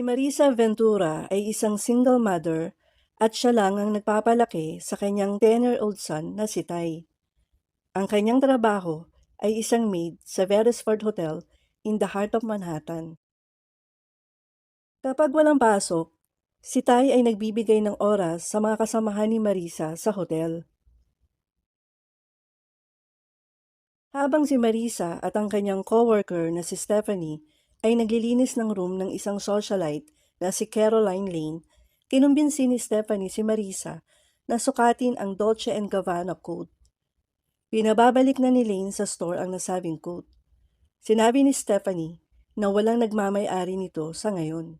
Marisa Ventura ay isang single mother at siya lang ang nagpapalaki sa kanyang 10-year-old son na si Ty. Ang kanyang trabaho ay isang maid sa Beresford Hotel in the heart of Manhattan. Kapag walang pasok, si Ty ay nagbibigay ng oras sa mga kasamahan ni Marisa sa hotel. Habang si Marisa at ang kanyang coworker na si Stephanie ay naglilinis ng room ng isang socialite na si Caroline Lane, kinumbinsi ni Stephanie si Marisa na sukatin ang Dolce & Gabbana coat. Pinababalik na ni Lane sa store ang nasabing coat. Sinabi ni Stephanie na walang nagmamay-ari nito sa ngayon.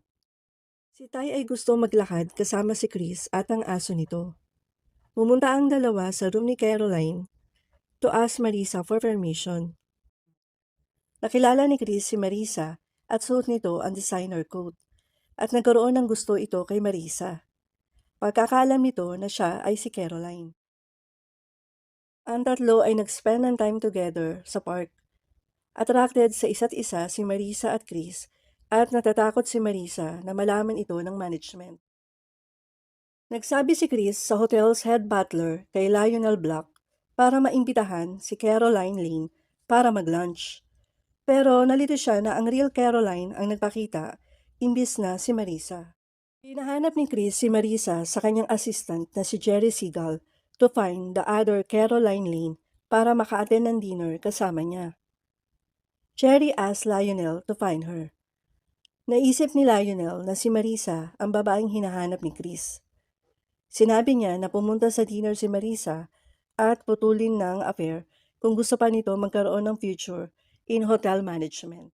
Si Ty ay gusto maglakad kasama si Chris at ang aso nito. Pumunta ang dalawa sa room ni Caroline to ask Marisa for permission. Nakilala ni Chris si Marisa at suot nito ang designer coat at nagkaroon ng gusto ito kay Marisa. Pagkakaalam nito na siya ay si Caroline. Ang tatlo ay nag-spend ng time together sa park. Attracted sa isa't isa si Marisa at Chris at natatakot si Marisa na malaman ito ng management. Nagsabi si Chris sa hotel's head butler kay Lionel Black para maimbitahan si Caroline Lane para mag-lunch. Pero nalito siya na ang real Caroline ang nagpakita, imbis na si Marisa. Hinahanap ni Chris si Marisa sa kanyang assistant na si Jerry Seagal to find the other Caroline Lane para maka-attend ng dinner kasama niya. Jerry asked Lionel to find her. Naisip ni Lionel na si Marisa ang babaeng hinahanap ni Chris. Sinabi niya na pumunta sa dinner si Marisa at putulin na ang affair kung gusto pa nito magkaroon ng future in hotel management.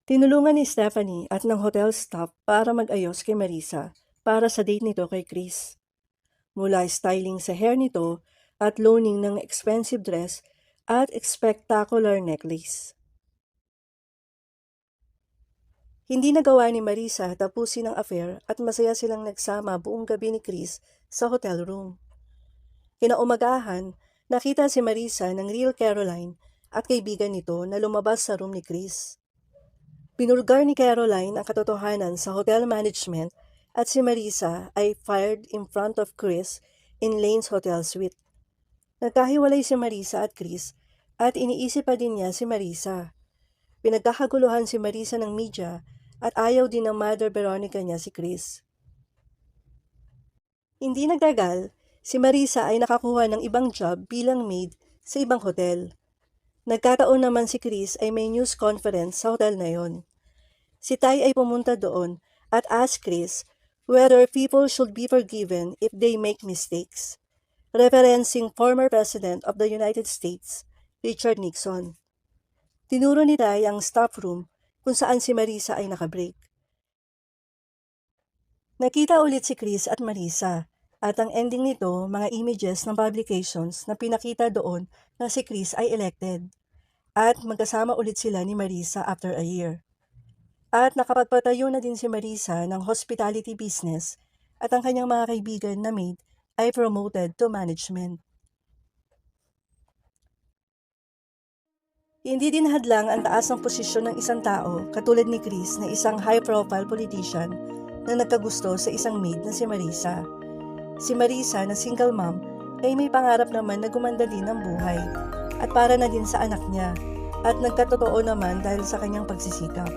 Tinulungan ni Stephanie at ng hotel staff para mag-ayos kay Marisa para sa date nito kay Chris. Mula styling sa hair nito at loaning ng expensive dress at spectacular necklace. Hindi nagawa ni Marisa tapusin ang affair at masaya silang nagsama buong gabi ni Chris sa hotel room. Kinaumagahan, nakita si Marisa ng real Caroline at kaibigan nito na lumabas sa room ni Chris. Pinulgar ni Caroline ang katotohanan sa hotel management at si Marisa ay fired in front of Chris in Lane's hotel suite. Nagkahiwalay si Marisa at Chris at iniisip pa din niya si Marisa. Pinagkakaguluhan si Marisa ng media at ayaw din ng Mother Veronica niya si Chris. Hindi nagtagal, si Marisa ay nakakuha ng ibang job bilang maid sa ibang hotel. Nagkataon naman si Chris ay may news conference sa hotel na yon. Si Ty ay pumunta doon at asked Chris whether people should be forgiven if they make mistakes, referencing former President of the United States, Richard Nixon. Tinuro ni Ty ang staff room kung saan si Marisa ay nakabreak. Nakita ulit si Chris at Marisa at ang ending nito mga images ng publications na pinakita doon na si Chris ay elected at magkasama ulit sila ni Marisa after a year. At nakapagpatayo na din si Marisa ng hospitality business at ang kanyang mga kaibigan na maid ay promoted to management. Hindi din hadlang ang taas ng posisyon ng isang tao katulad ni Chris na isang high-profile politician na nagkagusto sa isang maid na si Marisa. Si Marisa na single mom ay may pangarap naman na gumanda din ang buhay at para na din sa anak niya at nagkatotoo naman dahil sa kanyang pagsisikap.